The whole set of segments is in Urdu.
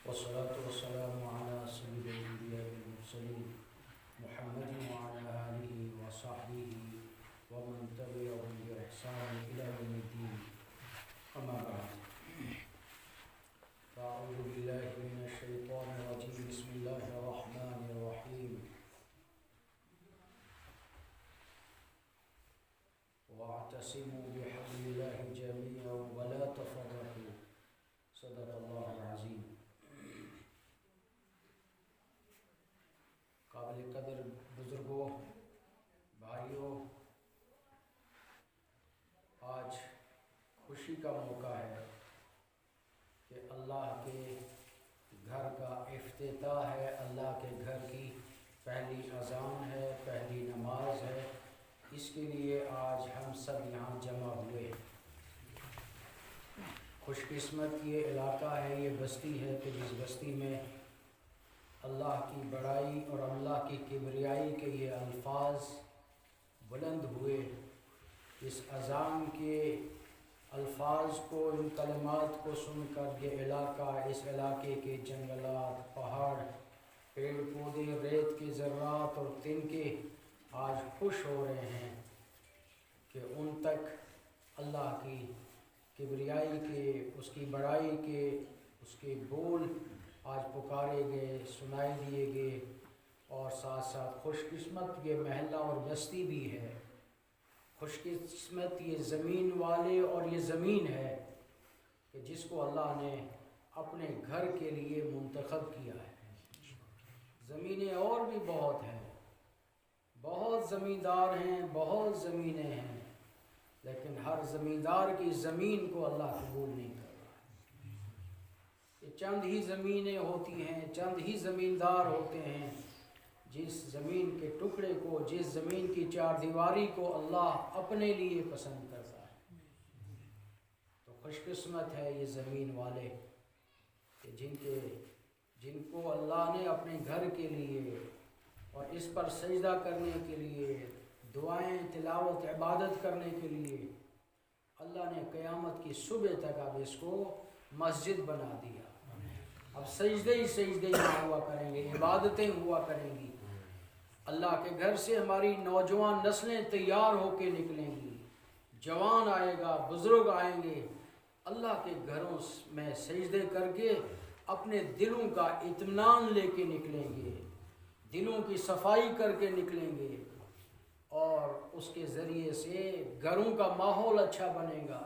والصلاة والسلام على سيد الأنبياء والمرسلين محمد وعلى آله وصحبه ومن تبعهم بإحسان إلى يوم الدين. أما بعد، فأعوذ بالله من الشيطان الرجيم. بسم الله الرحمن الرحيم. واعتصموا بحبل الله جميعا ولا تفرقوا. صدق اللہ العظیم. قابل قدر بزرگوں، بھائیوں، آج خوشی کا موقع ہے کہ اللہ کے گھر کا افتتاح ہے، اللہ کے گھر کی پہلی اذان ہے، پہلی نماز ہے. اس کے لیے آج ہم سب یہاں جمع ہوئے. خوش قسمت یہ علاقہ ہے، یہ بستی ہے کہ جس بستی میں اللہ کی بڑائی اور اللہ کی کبریائی کے یہ الفاظ بلند ہوئے. اس اذان کے الفاظ کو، ان کلمات کو سن کر یہ علاقہ، اس علاقے کے جنگلات، پہاڑ، پیڑ پودے، ریت کے ذرات اور تنکے آج خوش ہو رہے ہیں کہ ان تک اللہ کی کبریائی کے، اس کی بڑائی کے، اس کے بول آج پکارے گئے، سنائی دیے گئے. اور ساتھ ساتھ خوش قسمت یہ محلہ اور بستی بھی ہے، خوش قسمت یہ زمین والے اور یہ زمین ہے کہ جس کو اللہ نے اپنے گھر کے لیے منتخب کیا ہے. زمینیں اور بھی بہت ہیں، بہت زمیندار ہیں، بہت زمینیں ہیں، لیکن ہر زمیندار کی زمین کو اللہ قبول نہیں کر رہا. یہ چند ہی زمینیں ہوتی ہیں، چند ہی زمیندار ہوتے ہیں جس زمین کے ٹکڑے کو، جس زمین کی چار دیواری کو اللہ اپنے لیے پسند کرتا ہے. تو خوش قسمت ہے یہ زمین والے کہ جن کو اللہ نے اپنے گھر کے لیے اور اس پر سجدہ کرنے کے لیے، دعائیں، تلاوت، عبادت کرنے کے لیے اللہ نے قیامت کی صبح تک اب اس کو مسجد بنا دیا. اب سجدے ہی یہاں ہوا کریں گے، عبادتیں ہوا کریں گی. اللہ کے گھر سے ہماری نوجوان نسلیں تیار ہو کے نکلیں گی. جوان آئے گا، بزرگ آئیں گے، اللہ کے گھروں میں سجدے کر کے اپنے دلوں کا اطمینان لے کے نکلیں گے، دلوں کی صفائی کر کے نکلیں گے، اور اس کے ذریعے سے گھروں کا ماحول اچھا بنے گا،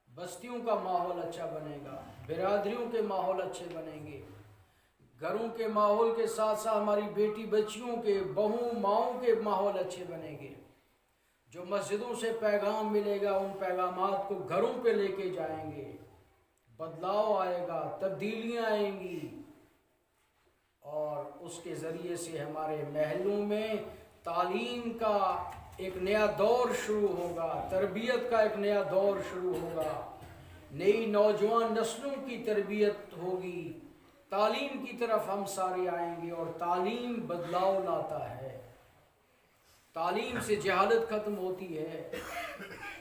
بستیوں کا ماحول اچھا بنے گا، برادریوں کے ماحول اچھے بنیں گے. گھروں کے ماحول کے ساتھ ساتھ ہماری بیٹی بچیوں کے، بہو ماؤں کے ماحول اچھے بنیں گے. جو مسجدوں سے پیغام ملے گا ان پیغامات کو گھروں پہ لے کے جائیں گے. بدلاؤ آئے گا، تبدیلیاں آئیں گی، اور اس کے ذریعے سے ہمارے محلوں میں تعلیم کا ایک نیا دور شروع ہوگا، تربیت کا ایک نیا دور شروع ہوگا، نئی نوجوان نسلوں کی تربیت ہوگی. تعلیم کی طرف ہم سارے آئیں گے، اور تعلیم بدلاؤ لاتا ہے. تعلیم سے جہالت ختم ہوتی ہے،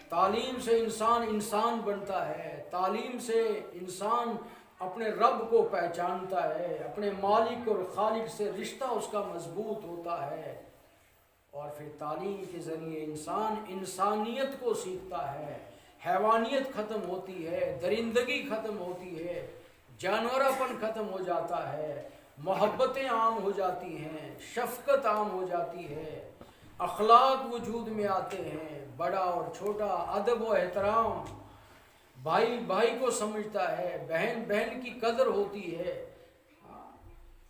تعلیم سے انسان بنتا ہے، تعلیم سے انسان اپنے رب کو پہچانتا ہے، اپنے مالک اور خالق سے رشتہ اس کا مضبوط ہوتا ہے. اور پھر تعلیم کے ذریعے انسان انسانیت کو سیکھتا ہے، حیوانیت ختم ہوتی ہے، درندگی ختم ہوتی ہے، جانوراپن ختم ہو جاتا ہے، محبتیں عام ہو جاتی ہیں، شفقت عام ہو جاتی ہے، اخلاق وجود میں آتے ہیں، بڑا اور چھوٹا، ادب و احترام، بھائی بھائی کو سمجھتا ہے، بہن بہن کی قدر ہوتی ہے،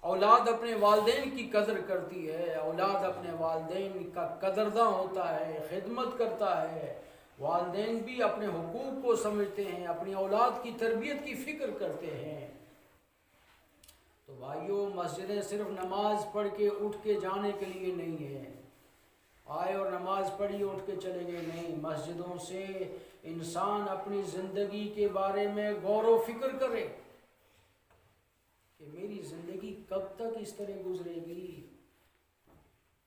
اولاد اپنے والدین کی قدر کرتی ہے، اولاد اپنے والدین کا قدرداں ہوتا ہے، خدمت کرتا ہے. والدین بھی اپنے حقوق کو سمجھتے ہیں، اپنی اولاد کی تربیت کی فکر کرتے ہیں. تو بھائیوں، مسجدیں صرف نماز پڑھ کے اٹھ کے جانے کے لیے نہیں ہیں، آئے اور نماز پڑھی اٹھ کے چلے گئے، نہیں. مسجدوں سے انسان اپنی زندگی کے بارے میں غور و فکر کرے کہ میری زندگی کب تک اس طرح گزرے گی،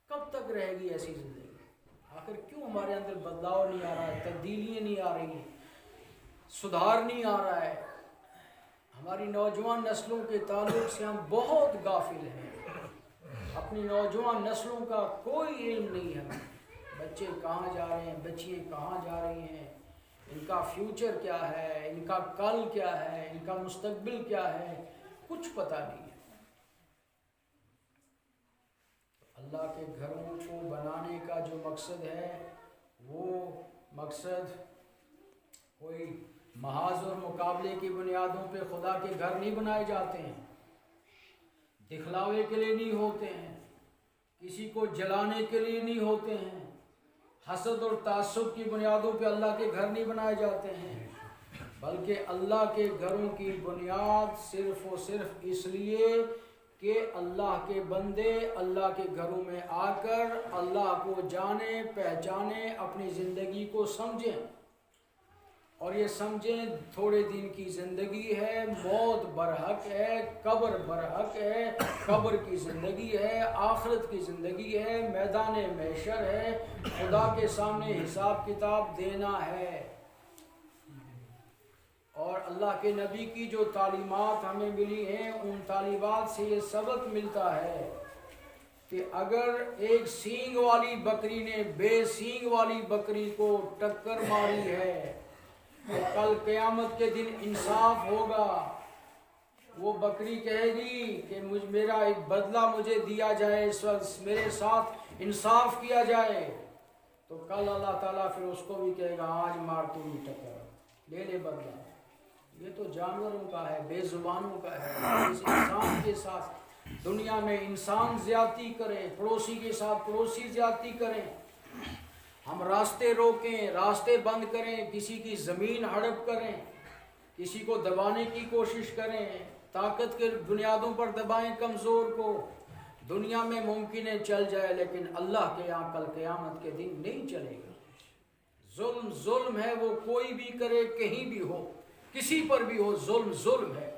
کب تک رہے گی ایسی زندگی. آخر کیوں ہمارے اندر بدلاؤ نہیں آ رہا ہے، تبدیلیاں نہیں آ رہی، سدھار نہیں آ رہا ہے. ہماری نوجوان نسلوں کے تعلق سے ہم بہت غافل ہیں، اپنی نوجوان نسلوں کا کوئی علم نہیں ہے، بچے کہاں جا رہے ہیں، بچیاں کہاں جا رہی ہیں، ان کا فیوچر کیا ہے، ان کا کل کیا ہے، ان کا مستقبل کیا ہے، کچھ پتہ نہیں ہے۔ اللہ کے گھروں کو بنانے کا جو مقصد ہے وہ مقصد کوئی محاذ اور مقابلے کی بنیادوں پہ خدا کے گھر نہیں بنائے جاتے ہیں، دکھلاوے کے لیے نہیں ہوتے ہیں، کسی کو جلانے کے لیے نہیں ہوتے ہیں، حسد اور تعصب کی بنیادوں پہ اللہ کے گھر نہیں بنائے جاتے ہیں، بلکہ اللہ کے گھروں کی بنیاد صرف و صرف اس لیے کہ اللہ کے بندے اللہ کے گھروں میں آ کر اللہ کو جانیں، پہچانیں، اپنی زندگی کو سمجھیں، اور یہ سمجھیں تھوڑے دن کی زندگی ہے، موت برحق ہے، قبر برحق ہے، قبر کی زندگی ہے، آخرت کی زندگی ہے، میدان محشر ہے، خدا کے سامنے حساب کتاب دینا ہے۔ اور اللہ کے نبی کی جو تعلیمات ہمیں ملی ہیں ان تعلیمات سے یہ سبق ملتا ہے کہ اگر ایک سینگ والی بکری نے بے سینگ والی بکری کو ٹکر ماری ہے تو کل قیامت کے دن انصاف ہوگا، وہ بکری کہے گی کہ میرا ایک بدلہ مجھے دیا جائے، اس وقت میرے ساتھ انصاف کیا جائے، تو کل اللہ تعالیٰ پھر اس کو بھی کہے گا آج مار تو نہیں ٹکر، لے لے بدلہ۔ یہ تو جانوروں کا ہے، بے زبانوں کا ہے، اس انسان کے ساتھ دنیا میں انسان زیادتی کرے، پڑوسی کے ساتھ پڑوسی زیادتی کریں، ہم راستے روکیں، راستے بند کریں، کسی کی زمین ہڑپ کریں، کسی کو دبانے کی کوشش کریں، طاقت کے بنیادوں پر دبائیں کمزور کو، دنیا میں ممکن ہے چل جائے لیکن اللہ کے یہاں کل قیامت کے دن نہیں چلے گا۔ ظلم ظلم ہے، وہ کوئی بھی کرے، کہیں بھی ہو، کسی پر بھی ہو، ظلم ظلم ہے،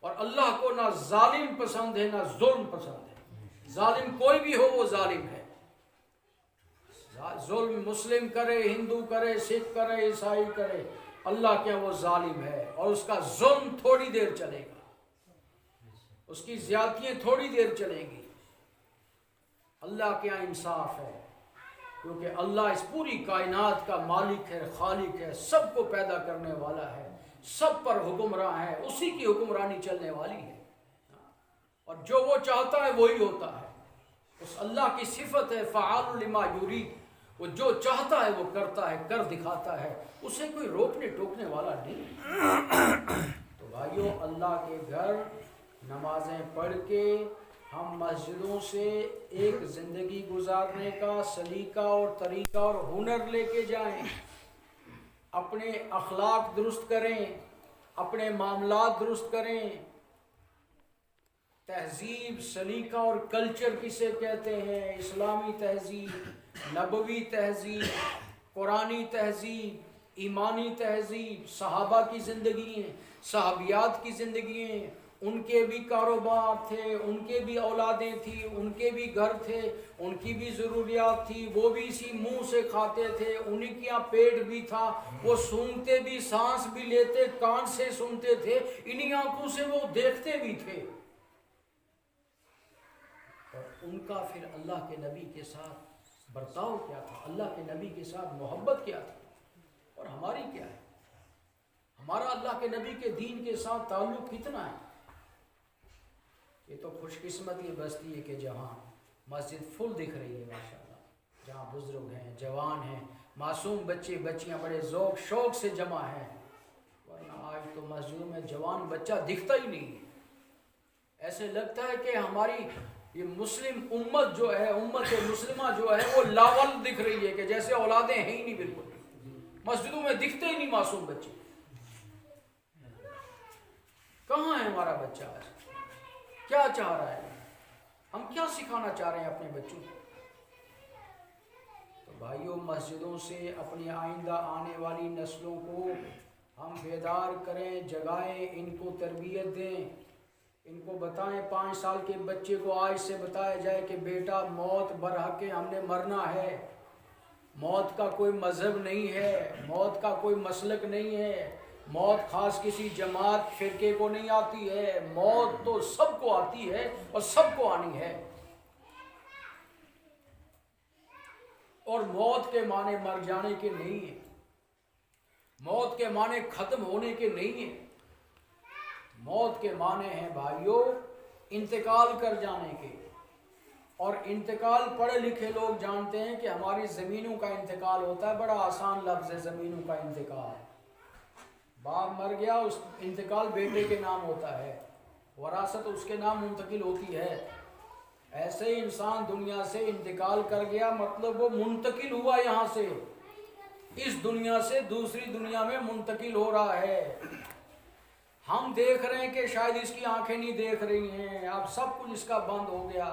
اور اللہ کو نہ ظالم پسند ہے نہ ظلم پسند ہے۔ ظالم کوئی بھی ہو وہ ظالم ہے، ظلم مسلم کرے، ہندو کرے، سکھ کرے، عیسائی کرے، اللہ کیا وہ ظالم ہے، اور اس کا ظلم تھوڑی دیر چلے گا، اس کی زیادتیاں تھوڑی دیر چلیں گی۔ اللہ کیا انصاف ہے، کیونکہ اللہ اس پوری کائنات کا مالک ہے، خالق ہے، سب کو پیدا کرنے والا ہے، سب پر حکمراں ہے، اسی کی حکمرانی چلنے والی ہے، اور جو وہ چاہتا ہے وہی ہوتا ہے۔ اس اللہ کی صفت ہے فعال لما یرید، وہ جو چاہتا ہے وہ کرتا ہے، کر دکھاتا ہے، اسے کوئی روکنے ٹوکنے والا نہیں۔ تو بھائیو، اللہ کے گھر نمازیں پڑھ کے ہم مسجدوں سے ایک زندگی گزارنے کا سلیقہ اور طریقہ اور ہنر لے کے جائیں، اپنے اخلاق درست کریں، اپنے معاملات درست کریں۔ تہذیب، سلیقہ اور کلچر کسے کہتے ہیں؟ اسلامی تہذیب، نبوی تہذیب، قرآنی تہذیب، ایمانی تہذیب، صحابہ کی زندگییں، صحابیات کی زندگییں، ان کے بھی کاروبار تھے، ان کے بھی اولادیں تھیں، ان کے بھی گھر تھے، ان کی بھی ضروریات تھی، وہ بھی اسی منہ سے کھاتے تھے، انہی کے یہاں پیٹ بھی تھا، وہ سونگتے بھی، سانس بھی لیتے، کان سے سنتے تھے، انہی آنکھوں سے وہ دیکھتے بھی تھے، اور ان کا پھر اللہ کے نبی کے ساتھ برتاؤ کیا تھا، اللہ کے نبی کے ساتھ محبت کیا تھی، اور ہماری کیا ہے؟ ہمارا اللہ کے نبی کے دین کے ساتھ تعلق کتنا ہے؟ یہ تو خوش قسمت یہ بستی ہے کہ جہاں مسجد فل دکھ رہی ہے ماشاءاللہ، جہاں بزرگ ہیں، جوان ہیں، معصوم بچے بچیاں بڑے ذوق شوق سے جمع ہیں، ورنہ آج تو مسجدوں میں جوان بچہ دکھتا ہی نہیں ہے۔ ایسے لگتا ہے کہ ہماری یہ مسلم امت جو ہے، امت مسلمہ جو ہے، وہ لاول دکھ رہی ہے، کہ جیسے اولادیں ہیں ہی نہیں، بالکل مسجدوں میں دکھتے ہی نہیں معصوم بچے۔ کہاں ہے ہمارا بچہ آج؟ کیا چاہ رہا ہے؟ ہم کیا سکھانا چاہ رہے ہیں اپنے بچوں کو؟ تو بھائیوں، مسجدوں سے اپنی آئندہ آنے والی نسلوں کو ہم بیدار کریں، جگائیں، ان کو تربیت دیں، ان کو بتائیں۔ 5 سال کے بچے کو آج سے بتایا جائے کہ بیٹا موت برحق ہے، ہم نے مرنا ہے، موت کا کوئی مذہب نہیں ہے، موت کا کوئی مسلک نہیں ہے، موت خاص کسی جماعت فرقے کو نہیں آتی ہے، موت تو سب کو آتی ہے اور سب کو آنی ہے۔ اور موت کے معنی مر جانے کے نہیں ہیں، موت کے معنی ختم ہونے کے نہیں ہیں، موت کے معنی ہیں بھائیوں انتقال کر جانے کے۔ اور انتقال پڑھے لکھے لوگ جانتے ہیں کہ ہماری زمینوں کا انتقال ہوتا ہے، بڑا آسان لفظ ہے زمینوں کا انتقال۔ باپ مر گیا، اس انتقال بیٹے کے نام ہوتا ہے، وراثت اس کے نام منتقل ہوتی ہے۔ ایسے ہی انسان دنیا سے انتقال کر گیا، مطلب وہ منتقل ہوا، یہاں سے اس دنیا سے دوسری دنیا میں منتقل ہو رہا ہے۔ ہم دیکھ رہے ہیں کہ شاید اس کی آنکھیں نہیں دیکھ رہی ہیں، اب سب کچھ اس کا بند ہو گیا،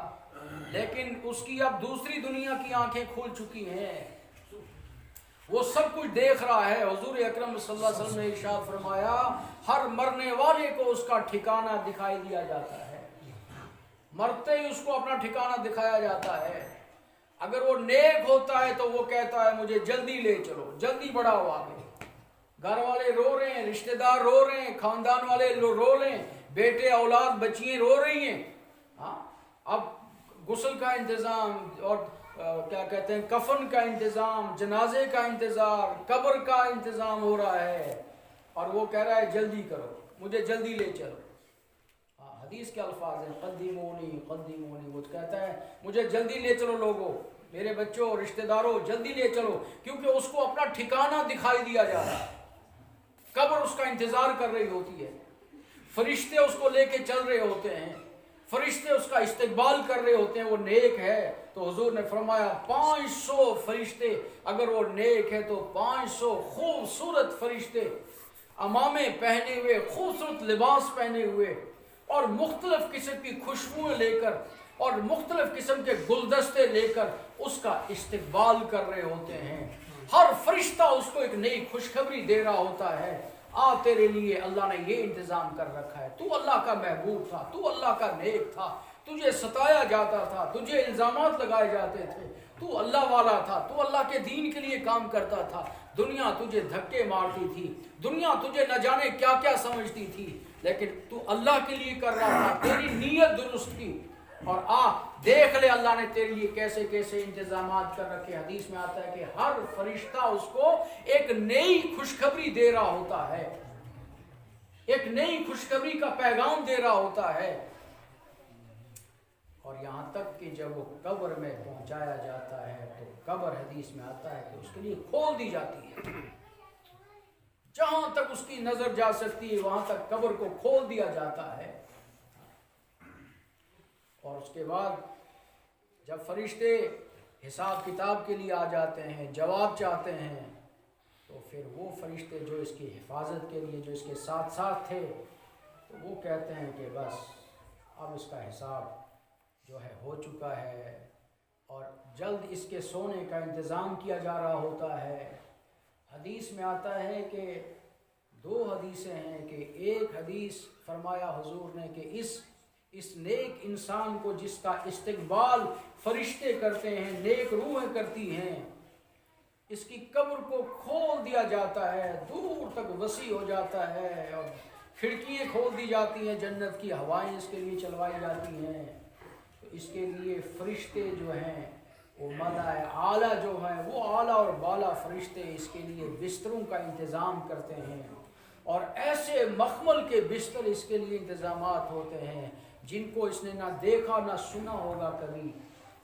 لیکن اس کی اب دوسری دنیا کی آنکھیں کھل چکی ہیں، وہ سب کچھ دیکھ رہا ہے۔ حضور اکرم صلی اللہ علیہ وسلم نے ارشاد فرمایا ہر مرنے والے کو اس کا ٹھکانہ دکھائی دیا جاتا ہے، مرتے ہی اس کو اپنا ٹھکانہ دکھایا جاتا ہے۔ اگر وہ نیک ہوتا ہے تو وہ کہتا ہے مجھے جلدی لے چلو، جلدی بڑھاؤ آگے۔ گھر والے رو رہے ہیں، رشتہ دار رو رہے ہیں، خاندان والے رو رہے ہیں، بیٹے اولاد بچیاں رو رہی ہیں، ہاں اب غسل کا انتظام اور کیا کہتے ہیں کفن کا انتظام، جنازے کا انتظار، قبر کا انتظام ہو رہا ہے، اور وہ کہہ رہا ہے جلدی کرو، مجھے جلدی لے چلو۔ حدیث کے الفاظ ہیں قدیمونی قدیمونی، وہ کہتا ہے مجھے جلدی لے چلو لوگوں، میرے بچوں رشتہ داروں جلدی لے چلو، کیونکہ اس کو اپنا ٹھکانہ دکھائی دیا جا رہا ہے، قبر اس کا انتظار کر رہی ہوتی ہے، فرشتے اس کو لے کے چل رہے ہوتے ہیں، فرشتے اس کا استقبال کر رہے ہوتے ہیں۔ وہ نیک ہے تو حضور نے فرمایا 500 فرشتے، اگر وہ نیک ہے تو 500 خوبصورت فرشتے عمامے پہنے ہوئے، خوبصورت لباس پہنے ہوئے، اور مختلف قسم کی خوشبوئیں لے کر اور مختلف قسم کے گلدستے لے کر اس کا استقبال کر رہے ہوتے ہیں۔ ہر فرشتہ اس کو ایک نئی خوشخبری دے رہا ہوتا ہے، آ تیرے لیے اللہ نے یہ انتظام کر رکھا ہے، تو اللہ کا محبوب تھا، تو اللہ کا نیک تھا، تجھے ستایا جاتا تھا، تجھے الزامات لگائے جاتے تھے، تو اللہ والا تھا، تو اللہ کے دین کے لیے کام کرتا تھا، دنیا تجھے دھکے مارتی تھی، دنیا تجھے نہ جانے کیا کیا سمجھتی تھی، لیکن تو اللہ کے لیے کر رہا تھا، تیری نیت درست تھی، اور دیکھ لے اللہ نے تیرے لیے کیسے کیسے انتظامات کر رکھے۔ حدیث میں آتا ہے کہ ہر فرشتہ اس کو ایک نئی خوشخبری دے رہا ہوتا ہے، ایک نئی خوشخبری کا پیغام دے رہا ہوتا ہے، اور یہاں تک کہ جب وہ قبر میں پہنچایا جاتا ہے تو قبر حدیث میں آتا ہے کہ اس کے لیے کھول دی جاتی ہے، جہاں تک اس کی نظر جا سکتی ہے وہاں تک قبر کو کھول دیا جاتا ہے۔ اور اس کے بعد جب فرشتے حساب کتاب کے لیے آ جاتے ہیں، جواب چاہتے ہیں، تو پھر وہ فرشتے جو اس کی حفاظت کے لیے جو اس کے ساتھ ساتھ تھے، تو وہ کہتے ہیں کہ بس اب اس کا حساب جو ہے ہو چکا ہے، اور جلد اس کے سونے کا انتظام کیا جا رہا ہوتا ہے۔ حدیث میں آتا ہے کہ 2 حدیثیں ہیں، کہ ایک حدیث فرمایا حضور نے کہ اس نیک انسان کو جس کا استقبال فرشتے کرتے ہیں، نیک روحیں کرتی ہیں، اس کی قبر کو کھول دیا جاتا ہے، دور تک وسیع ہو جاتا ہے، اور کھڑکیاں کھول دی جاتی ہیں، جنت کی ہوائیں اس کے لیے چلوائی جاتی ہیں، تو اس کے لیے فرشتے جو ہیں وہ ملائے اعلیٰ جو ہیں، وہ اعلیٰ اور بالا فرشتے اس کے لیے بستروں کا انتظام کرتے ہیں، اور ایسے مخمل کے بستر اس کے لیے انتظامات ہوتے ہیں جن کو اس نے نہ دیکھا نہ سنا ہوگا کبھی،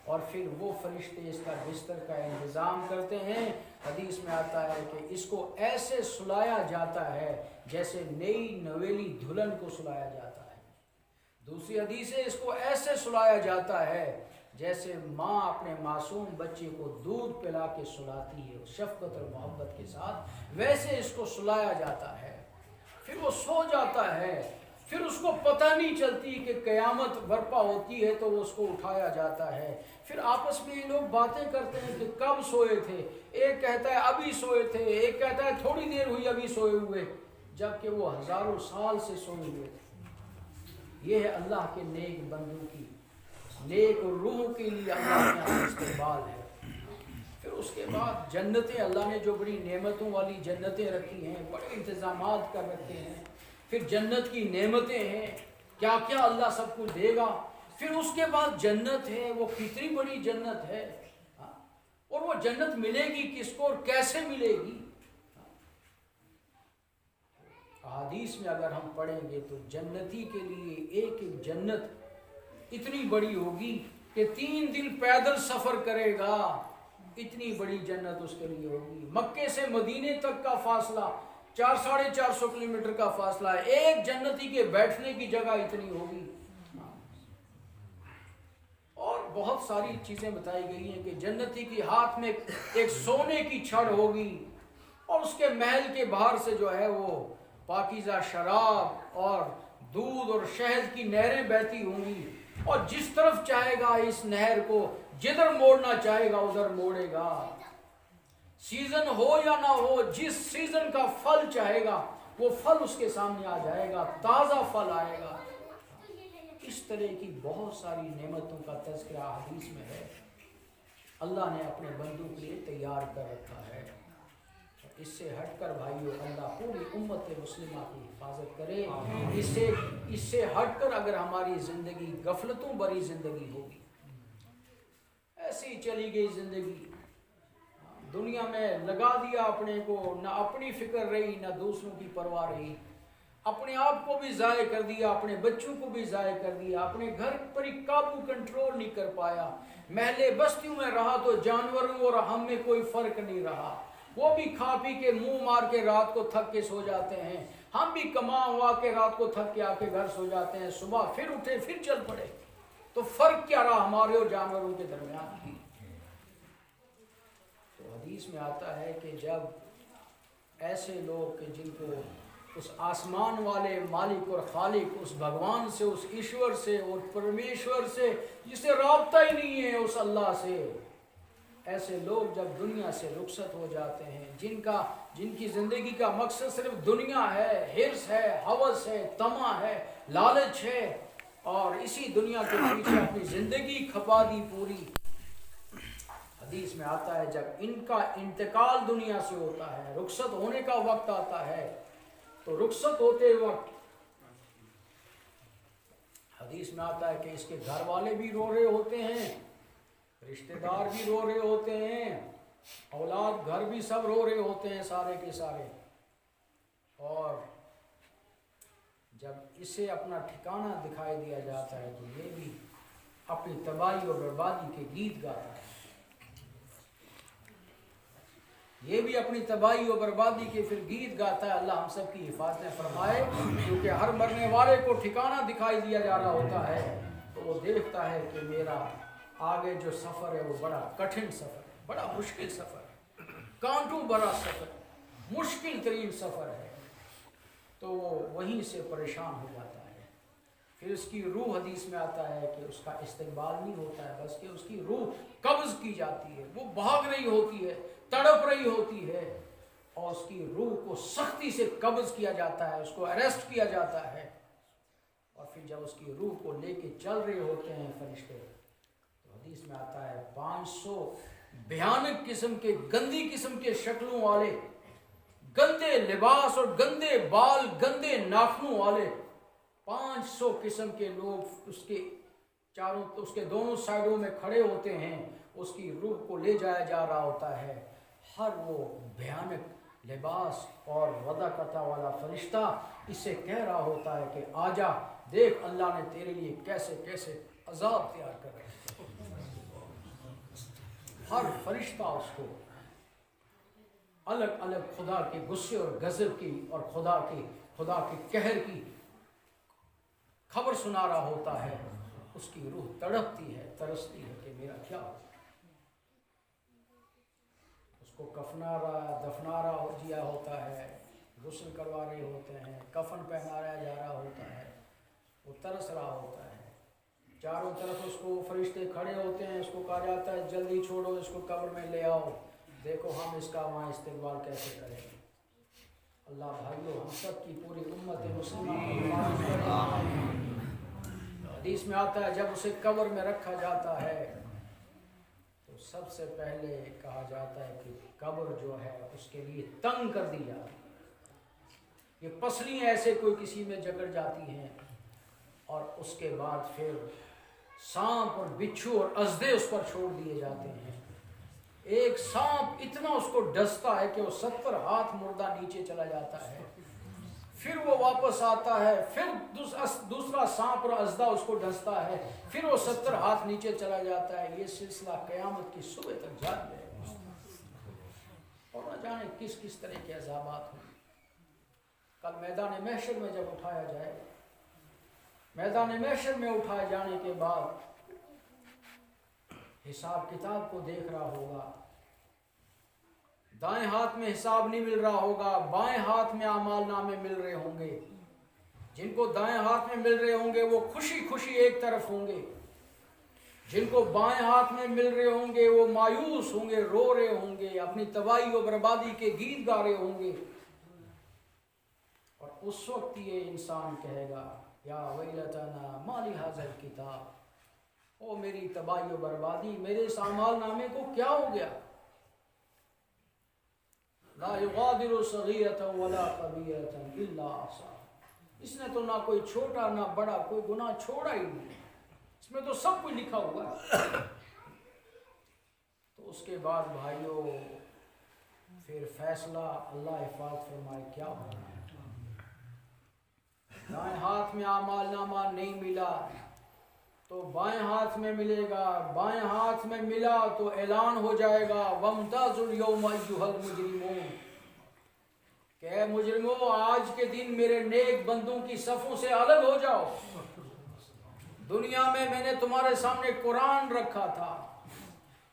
اور پھر وہ فرشتے اس کا بستر کا انتظام کرتے ہیں۔ حدیث میں آتا ہے کہ اس کو ایسے سلایا جاتا ہے جیسے نئی نویلی دلہن کو سلایا جاتا ہے۔ دوسری حدیث ہے اس کو ایسے سلایا جاتا ہے جیسے ماں اپنے معصوم بچے کو دودھ پلا کے سلاتی ہے شفقت اور محبت کے ساتھ، ویسے اس کو سلایا جاتا ہے، پھر وہ سو جاتا ہے، پھر اس کو پتہ نہیں چلتی کہ قیامت برپا ہوتی ہے تو وہ اس کو اٹھایا جاتا ہے، پھر آپس میں یہ لوگ باتیں کرتے ہیں کہ کب سوئے تھے، ایک کہتا ہے ابھی سوئے تھے، ایک کہتا ہے تھوڑی دیر ہوئی ابھی سوئے ہوئے، جبکہ وہ ہزاروں سال سے سوئے ہوئے تھے۔ یہ ہے اللہ کے نیک بندوں کی، نیک روح کے لیے اللہ کے یہاں استقبال ہے۔ پھر اس کے بعد جنتیں، اللہ نے جو بڑی نعمتوں والی جنتیں رکھی ہیں، بڑے انتظامات کر رکھے ہیں، پھر جنت کی نعمتیں ہیں، کیا کیا اللہ سب کچھ دے گا، پھر اس کے بعد جنت ہے، وہ کتنی بڑی جنت ہے، اور وہ جنت ملے گی کس کو اور کیسے ملے گی۔ احادیث میں اگر ہم پڑھیں گے تو جنتی کے لیے ایک ایک جنت اتنی بڑی ہوگی کہ 3 دن پیدل سفر کرے گا، اتنی بڑی جنت اس کے لیے ہوگی۔ مکے سے مدینے تک کا فاصلہ 400-450 کلومیٹر کا فاصلہ ہے، ایک جنتی کے بیٹھنے کی جگہ اتنی ہوگی۔ اور بہت ساری چیزیں بتائی گئی ہیں کہ جنتی کی ہاتھ میں ایک سونے کی چھڑ ہوگی، اور اس کے محل کے باہر سے جو ہے وہ پاکیزہ شراب اور دودھ اور شہد کی نہریں بہتی ہوں گی، اور جس طرف چاہے گا اس نہر کو، جدھر موڑنا چاہے گا ادھر موڑے گا۔ سیزن ہو یا نہ ہو، جس سیزن کا پھل چاہے گا وہ پھل اس کے سامنے آ جائے گا، تازہ پھل آئے گا۔ اس طرح کی بہت ساری نعمتوں کا تذکرہ حدیث میں ہے، اللہ نے اپنے بندوں کے لیے تیار کر رکھا ہے۔ اس سے ہٹ کر بھائیو اللہ پوری امت مسلمہ کی حفاظت کرے۔ اس سے ہٹ کر اگر ہماری زندگی غفلتوں بری زندگی ہوگی، ایسے ہی چلی گئی زندگی، دنیا میں لگا دیا اپنے کو، نہ اپنی فکر رہی نہ دوسروں کی پرواہ رہی، اپنے آپ کو بھی ضائع کر دیا، اپنے بچوں کو بھی ضائع کر دیا، اپنے گھر پر ہی قابو کنٹرول نہیں کر پایا، محلے بستیوں میں رہا تو جانوروں اور ہم میں کوئی فرق نہیں رہا، وہ بھی کھا پی کے منہ مار کے رات کو تھک کے سو جاتے ہیں، ہم بھی کما ہوا کے رات کو تھک کے آ کے گھر سو جاتے ہیں، صبح پھر اٹھے پھر چل پڑے، تو فرق کیا رہا ہمارے اور جانوروں کے درمیان کی؟ تو حدیث میں آتا ہے کہ جب ایسے لوگ کہ جن کو اس آسمان والے مالک اور خالق، اس بھگوان سے، اس ایشور سے اور پرمیشور سے جسے رابطہ ہی نہیں ہے اس اللہ سے، ایسے لوگ جب دنیا سے رخصت ہو جاتے ہیں، جن کی زندگی کا مقصد صرف دنیا ہے، حرص ہے، ہوس ہے، طمع ہے، لالچ ہے، اور اسی دنیا کے پیچھے اپنی زندگی کھپا دی پوری۔ حدیث میں آتا ہے جب ان کا انتقال دنیا سے ہوتا ہے، رخصت ہونے کا وقت آتا ہے، تو رخصت ہوتے وقت حدیث میں آتا ہے کہ اس کے گھر والے بھی رو رہے ہوتے ہیں، رشتہ دار بھی رو رہے ہوتے ہیں، اولاد گھر بھی سب رو رہے ہوتے ہیں سارے کے سارے، اور جب اسے اپنا ٹھکانہ دکھائی دیا جاتا ہے تو یہ بھی اپنی تباہی اور بربادی کے گیت گاتا ہے، یہ بھی اپنی تباہی و بربادی کے پھر گیت گاتا ہے۔ اللہ ہم سب کی حفاظت فرمائے، کیونکہ ہر مرنے والے کو ٹھکانہ دکھائی دیا جا رہا ہوتا ہے تو وہ دیکھتا ہے کہ میرا آگے جو سفر ہے وہ بڑا کٹھن سفر ہے، بڑا مشکل سفر ہے، کانٹوں بھرا سفر ہے، مشکل ترین سفر ہے، تو وہ وہیں سے پریشان ہو جاتا ہے۔ پھر اس کی روح حدیث میں آتا ہے کہ اس کا استقبال نہیں ہوتا ہے، بس کہ اس کی روح قبض کی جاتی ہے، وہ بھاگ رہی ہوتی ہے، تڑپ رہی ہوتی ہے، اور اس کی روح کو سختی سے قبض کیا جاتا ہے، اس کو اریسٹ کیا جاتا ہے، اور پھر جب اس کی روح کو لے کے چل رہے ہوتے ہیں فرشتے، تو حدیث میں آتا ہے 500 بھیانک قسم کے، گندی قسم کے شکلوں والے، گندے لباس اور گندے بال، گندے ناخنوں والے 500 قسم کے لوگ اس کے دونوں سائڈوں میں کھڑے ہوتے ہیں، اس کی روح کو لے جایا جا رہا ہوتا ہے۔ ہر وہ بھیانک لباس اور وضع قطع والا فرشتہ اس سے کہہ رہا ہوتا ہے کہ آجا، دیکھ اللہ نے تیرے لیے کیسے کیسے عذاب تیار کر رہے ہیں۔ ہر فرشتہ اس کو الگ الگ خدا کے غصے اور غضب کی اور خدا کے قہر کی خبر سنا رہا ہوتا ہے۔ اس کی روح تڑپتی ہے، ترستی ہے کہ میرا کیا ہو۔ اس کو دفنا رہا دیا ہوتا ہے، غسل کروا رہے ہوتے ہیں، کفن پہنایا جا رہا ہوتا ہے، وہ ترس رہا ہوتا ہے، چاروں طرف اس کو فرشتے کھڑے ہوتے ہیں، اس کو کہا جاتا ہے جلدی چھوڑو، اس کو قبر میں لے آؤ، دیکھو ہم اس کا وہاں استقبال کیسے کریں گے۔ اللہ بھائیو ہم سب کی پوری امت مسلمہ حدیث میں آتا ہے جب اسے قبر میں رکھا جاتا ہے تو سب سے پہلے کہا جاتا ہے کہ قبر جو ہے اس کے لیے تنگ کر دی جاتی ہے، یہ پسلیاں ایسے کوئی کسی میں جکڑ جاتی ہیں، اور اس کے بعد پھر سانپ اور بچھو اور ازدے اس پر چھوڑ دیے جاتے ہیں۔ ایک سانپ اتنا اس کو ڈستا ہے کہ وہ 70 ہاتھ مردہ نیچے چلا جاتا ہے، پھر وہ واپس آتا ہے، پھر دوسرا سانپ اور ازدہ اس کو ڈستا ہے، پھر وہ 70 ہاتھ نیچے چلا جاتا ہے۔ یہ سلسلہ قیامت کی صبح تک جاری ہے، اور نہ جانے کس کس طرح کے عذابات ہوں۔ کل میدان محشر میں جب اٹھایا جائے گا، میدان محشر میں اٹھائے جانے کے بعد حساب کتاب کو دیکھ رہا ہوگا، دائیں ہاتھ میں حساب نہیں مل رہا ہوگا، بائیں ہاتھ میں اعمال نامے مل رہے ہوں گے۔ جن کو دائیں ہاتھ میں مل رہے ہوں گے وہ خوشی خوشی ایک طرف ہوں گے، جن کو بائیں ہاتھ میں مل رہے ہوں گے وہ مایوس ہوں گے، رو رہے ہوں گے، اپنی تباہی و بربادی کے گیت گا رہے ہوں گے۔ اور اس وقت یہ انسان کہے گا یا ویلتنا ما لہذا الکتاب، او میری تباہی و بربادی، میرے اس اعمال نامے کو کیا ہو گیا؟ لا یغادر صغیرۃ ولا کبیرۃ الا احصاها، اس نے تو نہ کوئی چھوٹا نہ بڑا کوئی گناہ چھوڑا ہی نہیں، اس میں تو سب کچھ لکھا ہوا ہے۔ تو اس کے بعد بھائیوں پھر فیصلہ اللہ حفاظت فرمائے کیا ہونا ہے۔ دائیں ہاتھ میں اعمال نامہ نہیں ملا تو بائیں ہاتھ میں ملے گا، بائیں ہاتھ میں ملا تو اعلان ہو جائے گا وَامْتَازُوا الْيَوْمَ أَيُّهَا الْمُجْرِمُونَ، کہ اے مجرموں آج کے دن میرے نیک بندوں کی صفوں سے الگ ہو جاؤ۔ دنیا میں میں نے تمہارے سامنے قرآن رکھا تھا،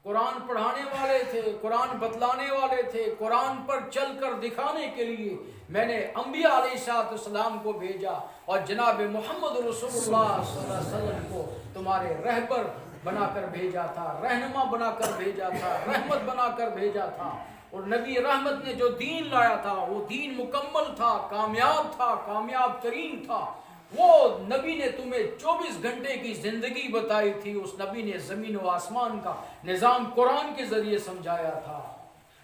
قرآن پڑھانے والے تھے، قرآن بتلانے والے تھے، قرآن پر چل کر دکھانے کے لیے میں نے انبیاء علیہ السلام کو بھیجا، اور جناب محمد رسول اللہ صلی اللہ علیہ وسلم کو تمہارے رہبر بنا کر بھیجا تھا، رہنما بنا کر بھیجا تھا، رحمت بنا کر بھیجا تھا۔ اور نبی رحمت نے جو دین لایا تھا وہ دین مکمل تھا، کامیاب ترین تھا۔ وہ نبی نے تمہیں 24 گھنٹے کی زندگی بتائی تھی، اس نبی نے زمین و آسمان کا نظام قرآن کے ذریعے سمجھایا تھا،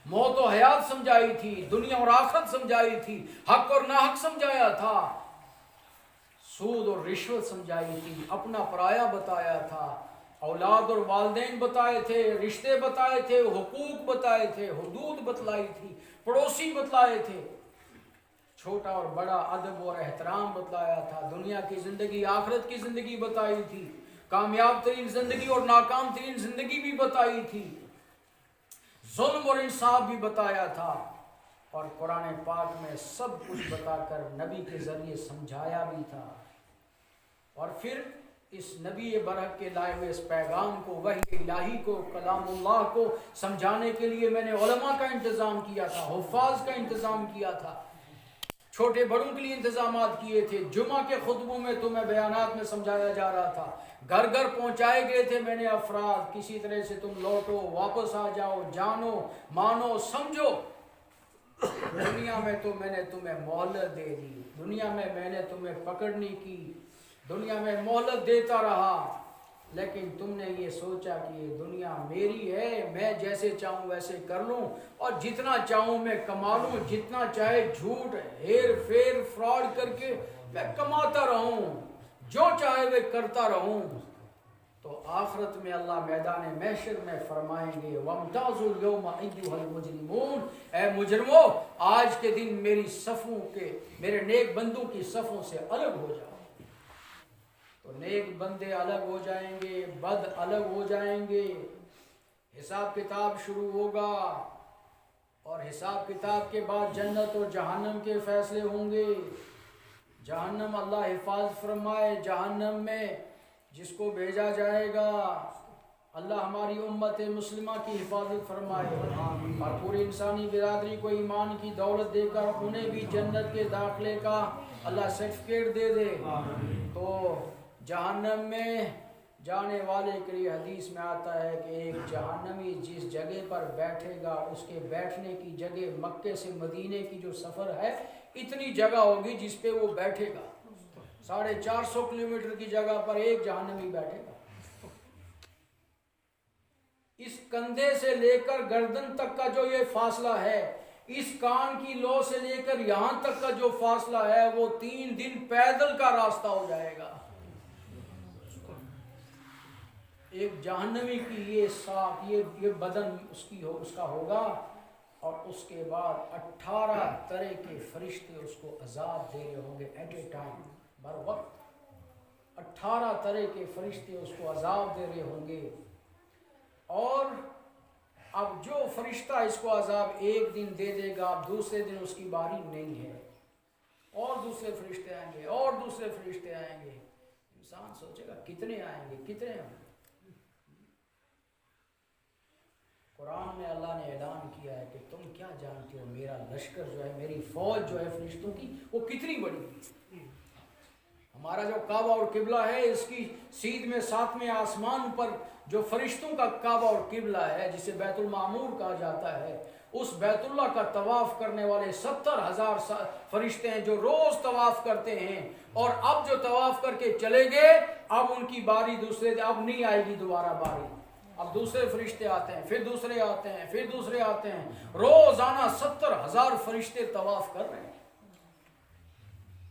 موت و حیات سمجھائی تھی، دنیا اور آخرت سمجھائی تھی، حق اور ناحق سمجھایا تھا، سود اور رشوت سمجھائی تھی، اپنا پرایا بتایا تھا، اولاد اور والدین بتائے تھے، رشتے بتائے تھے، حقوق بتائے تھے، حدود بتلائی تھی، پڑوسی بتلائے تھے، چھوٹا اور بڑا ادب اور احترام بتلایا تھا، دنیا کی زندگی آخرت کی زندگی بتائی تھی، کامیاب ترین زندگی اور ناکام ترین زندگی بھی بتائی تھی، ظلم اور انصاف بھی بتایا تھا، اور قرآن پاک میں سب کچھ بتا کر نبی کے ذریعے سمجھایا بھی تھا۔ اور پھر اس نبی برحق کے لائے ہوئے اس پیغام کو، وحی الہی کو، کلام اللہ کو سمجھانے کے لیے میں نے علماء کا انتظام کیا تھا، حفاظ کا انتظام کیا تھا، چھوٹے بڑوں کے لیے انتظامات کیے تھے، جمعہ کے خطبوں میں تمہیں بیانات میں سمجھایا جا رہا تھا، گھر گھر پہنچائے گئے تھے میں نے افراد، کسی طرح سے تم لوٹو، واپس آ جاؤ، جانو مانو سمجھو۔ دنیا میں تو میں نے تمہیں مہلت دے دی، دنیا میں نے تمہیں پکڑنے کی، دنیا میں مہلت دیتا رہا، لیکن تم نے یہ سوچا کہ یہ دنیا میری ہے، میں جیسے چاہوں ویسے کر لوں، اور جتنا چاہوں میں کما لوں، جتنا چاہے جھوٹ ہیر پھیر فراڈ کر کے میں کماتا رہوں، جو چاہے وہ کرتا رہوں۔ تو آخرت میں اللہ میدان محشر میں فرمائیں گے وَامْتَازُوا الْيَوْمَ أَيُّهَا الْمُجْرِمُونَ، اے مجرموں آج کے دن میری صفوں کے، میرے نیک بندوں کی صفوں سے الگ ہو جاؤ۔ تو نیک بندے الگ ہو جائیں گے، بد الگ ہو جائیں گے، حساب کتاب شروع ہوگا، اور حساب کتاب کے بعد جنت اور جہنم کے فیصلے ہوں گے۔ جہنم اللہ حفاظت فرمائے، جہنم میں جس کو بھیجا جائے گا اللہ ہماری امت مسلمہ کی حفاظت فرمائے، اور پوری انسانی برادری کو ایمان کی دولت دے کر انہیں بھی جنت کے داخلے کا اللہ سرٹیفکیٹ دے دے۔ تو جہنم میں جانے والے کے لیے حدیث میں آتا ہے کہ ایک جہنمی جس جگہ پر بیٹھے گا، اس کے بیٹھنے کی جگہ مکے سے مدینے کی جو سفر ہے اتنی جگہ ہوگی جس پہ وہ بیٹھے گا، 450 کلومیٹر کی جگہ پر ایک جہنمی بیٹھے گا، اس کندھے سے لے کر گردن تک کا جو یہ فاصلہ ہے، اس کان کی لو سے لے کر یہاں تک کا جو فاصلہ ہے، وہ 3 دن پیدل کا راستہ ہو جائے گا۔ ایک جہنمی کی یہ ساکھ، یہ بدن اس کا ہوگا، اور اس کے بعد 18 طرح کے فرشتے اس کو عذاب دے رہے ہوں گے ایٹ اے ٹائم، بر وقت 18 طرح کے فرشتے اس کو عذاب دے رہے ہوں گے۔ اور اب جو فرشتہ اس کو عذاب ایک دن دے دے گا، اب دوسرے دن اس کی باری نہیں ہے، اور دوسرے فرشتے آئیں گے، اور دوسرے فرشتے آئیں گے۔ انسان سوچے گا کتنے آئیں گے، کتنے آئیں گے۔ قرآن میں اللہ نے اعلان کیا ہے کہ تم کیا جانتے ہو میرا لشکر جو ہے، میری فوج جو ہے فرشتوں کی، وہ کتنی بڑی ہے۔ ہمارا جو کعبہ اور قبلہ ہے، اس کی سیدھ میں 7ویں آسمان پر جو فرشتوں کا کعبہ اور قبلہ ہے، جسے بیت المعمور کہا جاتا ہے، اس بیت اللہ کا طواف کرنے والے 70,000 فرشتے ہیں جو روز طواف کرتے ہیں، اور اب جو طواف کر کے چلے گئے، اب ان کی باری اب نہیں آئے گی دوبارہ باری، اب دوسرے فرشتے آتے ہیں، پھر دوسرے آتے ہیں، پھر دوسرے آتے ہیں، روزانہ 70,000 فرشتے طواف کر رہے ہیں۔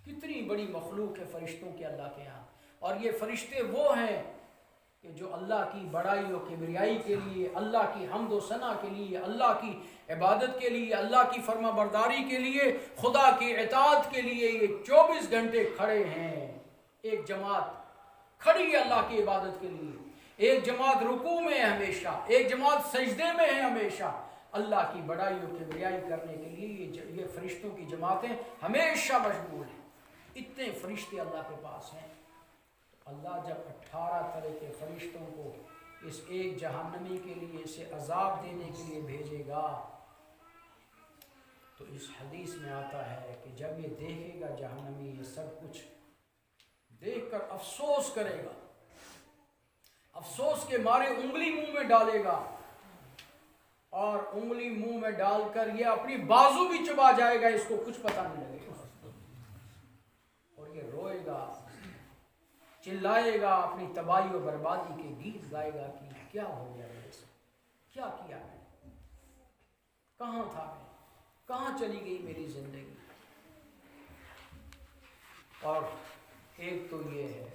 کتنی بڑی مخلوق ہے فرشتوں کے اللہ کے یہاں۔ اور یہ فرشتے وہ ہیں کہ جو اللہ کی بڑائی و کبریائی کے لیے، اللہ کی حمد و ثنا کے لیے، اللہ کی عبادت کے لیے، اللہ کی فرما برداری کے لیے، خدا کی اطاعت کے لیے یہ 24 گھنٹے کھڑے ہیں۔ ایک جماعت کھڑی ہے اللہ کی عبادت کے لیے، ایک جماعت رکوع میں ہے ہمیشہ، ایک جماعت سجدے میں ہے ہمیشہ، اللہ کی بڑائی و کبریائی کرنے کے لیے یہ فرشتوں کی جماعتیں ہمیشہ مشغول ہیں۔ اتنے فرشتے اللہ کے پاس ہیں۔ اللہ جب 18 طرح کے فرشتوں کو اس ایک جہنمی کے لیے، اسے عذاب دینے کے لیے بھیجے گا، تو اس حدیث میں آتا ہے کہ جب یہ دیکھے گا جہنمی یہ سب کچھ دیکھ کر افسوس کرے گا، افسوس کے مارے انگلی منہ میں ڈالے گا، اور انگلی منہ میں ڈال کر یہ اپنی بازو بھی چبا جائے گا، اس کو کچھ پتہ نہیں لگے گا، اور یہ روئے گا، چلائے گا، اپنی تباہی و بربادی کے گیت گائے گا کہ کیا ہو گیا میرے سے، کیا کیا میں، کہاں تھا میں، کہاں چلی گئی میری زندگی۔ اور ایک تو یہ ہے،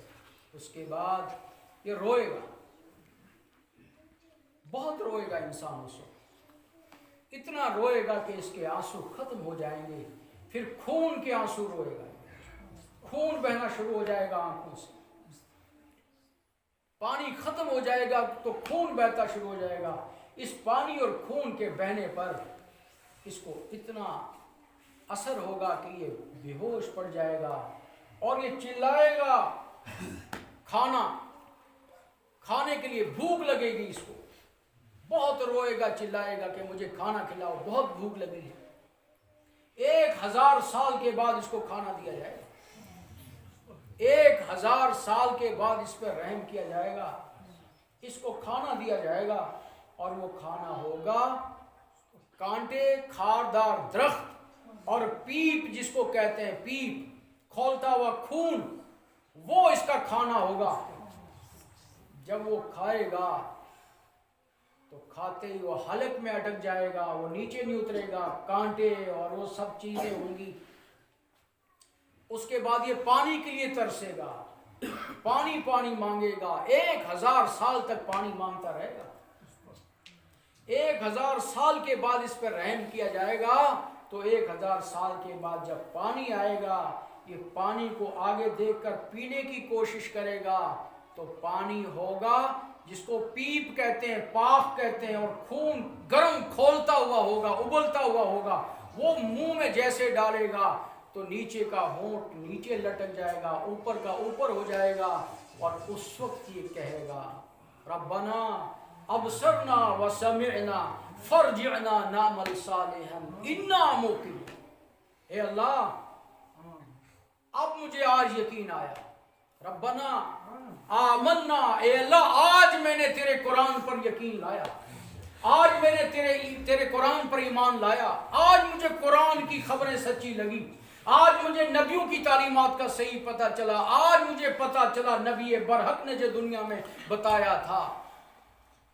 اس کے بعد یہ روئے گا، بہت روئے گا انسان اس وقت، اتنا روئے گا کہ اس کے آنسو ختم ہو جائیں گے، پھر خون کے آنسو روئے گا، خون بہنا شروع ہو جائے گا آنکھوں سے، پانی ختم ہو جائے گا تو خون بہتا شروع ہو جائے گا۔ اس پانی اور خون کے بہنے پر اس کو اتنا اثر ہوگا کہ یہ بے ہوش پڑ جائے گا، اور یہ چلائے گا، کھانے کے لیے بھوک لگے گی اس کو، بہت روئے گا، چلائے گا کہ مجھے کھانا کھلاؤ، بہت بھوک لگی ہے۔ 1000 سال کے بعد اس کو کھانا دیا جائے گا، 1000 سال کے بعد اس پر رحم کیا جائے گا، اس کو کھانا دیا جائے گا، اور وہ کھانا ہوگا کانٹے خاردار درخت اور پیپ، جس کو کہتے ہیں پیپ، کھولتا ہوا خون، وہ اس کا کھانا ہوگا۔ جب وہ کھائے گا تو کھاتے ہی وہ حلق میں اٹک جائے گا، وہ نیچے نہیں اترے گا، کانٹے اور وہ سب چیزیں ہوں گی۔ اس کے بعد یہ پانی کے لیے ترسے گا، پانی مانگے گا، 1000 سال تک پانی مانگتا رہے گا۔ 1000 سال کے بعد اس پر رحم کیا جائے گا، تو 1000 سال کے بعد جب پانی آئے گا، یہ پانی کو آگے دیکھ کر پینے کی کوشش کرے گا، تو پانی ہوگا جس کو پیپ کہتے ہیں، پاک کہتے ہیں، اور خون گرم کھولتا ہوا ہوگا، ابلتا ہوا ہوگا، وہ منہ میں جیسے ڈالے گا تو نیچے کا ہونٹ نیچے لٹک جائے گا، اوپر کا اوپر ہو جائے گا، اور اس وقت یہ کہے گا ربنا ابصرنا وسمعنا فرجعنا نعمل صالحا انا موقنون۔ اے اللہ، اب مجھے آج یقین آیا، ربنا آمنا، اے اللہ آج میں نے تیرے قرآن پر یقین لایا، آج میں نے تیرے قرآن پر ایمان لایا، آج مجھے قرآن کی خبریں سچی لگی، آج مجھے نبیوں کی تعلیمات کا صحیح پتہ چلا، آج مجھے پتہ چلا نبی برحق نے جو دنیا میں بتایا تھا،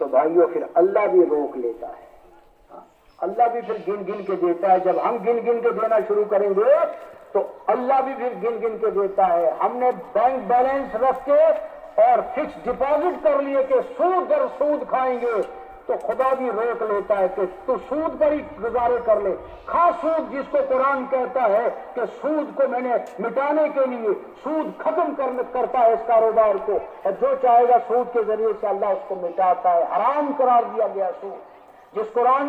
تو بھائیوں پھر اللہ بھی روک لیتا ہے، اللہ بھی پھر گن گن کے دیتا ہے. جب ہم گن گن کے دینا شروع کریں گے تو اللہ بھی پھر گن گن کے دیتا ہے. ہم نے بینک بیلنس رکھ کے اور فکس ڈپازٹ کر لیے کہ سود در سود کھائیں گے، تو خدا بھی روک لیتا ہے کہ تو سود پر ہی گزارے کر لے. خاص سود جس کو قرآن کہتا ہے کہ سود کو میں نے مٹانے کے لیے، سود ختم کرتا ہے اس کاروبار کو، اور جو چاہے گا سود کے ذریعے سے اللہ اس کو مٹاتا ہے. حرام قرار دیا گیا سود. جس قرآن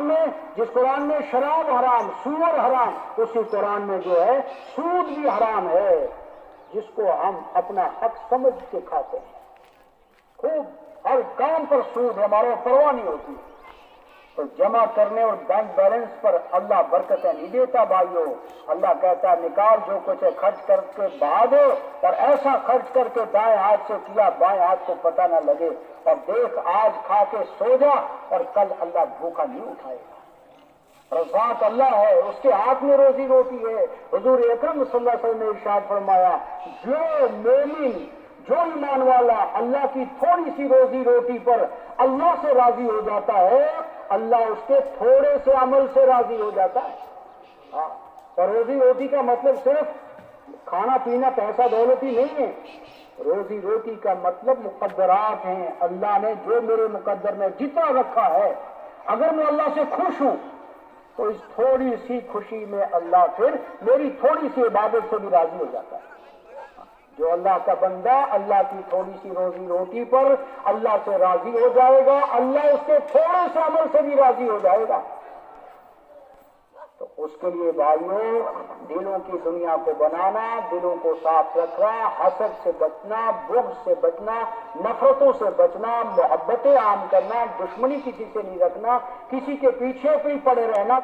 میں شراب حرام، سور حرام، اسی قرآن میں جو ہے سود بھی حرام ہے، جس کو ہم اپنا حق سمجھ کے کھاتے ہیں. خوب ہر کام پر سود ہے، ہمارے پرواہ نہیں ہوتی. تو جمع کرنے اور بینک بیلنس پر اللہ برکتیں نہیں دیتا بھائیوں. اللہ کہتا ہے نکال جو کچھ ہے، خرچ کر کے بہا دو، اور ایسا خرچ کر کے دائیں ہاتھ سے کیا بائیں ہاتھ کو پتہ نہ لگے. اور دیکھ آج کھا کے سو جا اور کل اللہ بھوکا نہیں اٹھائے گا. رزاق اللہ ہے، اس کے ہاتھ میں روزی روٹی ہے. حضور اکرم صلی اللہ علیہ وسلم نے ارشاد فرمایا جو مومن، جو ایمان والا اللہ کی تھوڑی سی روزی روٹی پر اللہ سے راضی ہو جاتا ہے، اللہ اس کے تھوڑے سے عمل سے راضی ہو جاتا ہے. اور روزی روٹی کا مطلب صرف کھانا پینا پیسہ دولت ہی نہیں ہے. روزی روٹی کا مطلب مقدرات ہیں. اللہ نے جو میرے مقدر میں جتنا رکھا ہے، اگر میں اللہ سے خوش ہوں تو اس تھوڑی سی خوشی میں اللہ پھر میری تھوڑی سی عبادت سے بھی راضی ہو جاتا ہے. جو اللہ کا بندہ اللہ کی تھوڑی سی روزی روٹی پر اللہ سے راضی ہو جائے گا، اللہ اس کے تھوڑے سے عمل سے بھی راضی ہو جائے گا. تو اس کے لیے بھائیوں دلوں کی دنیا کو بنانا، دلوں کو صاف رکھنا، حسد سے بچنا، بغض سے بچنا، نفرتوں سے بچنا، محبتیں عام کرنا، دشمنی کسی سے نہیں رکھنا، کسی کے پیچھے بھی پڑے رہنا.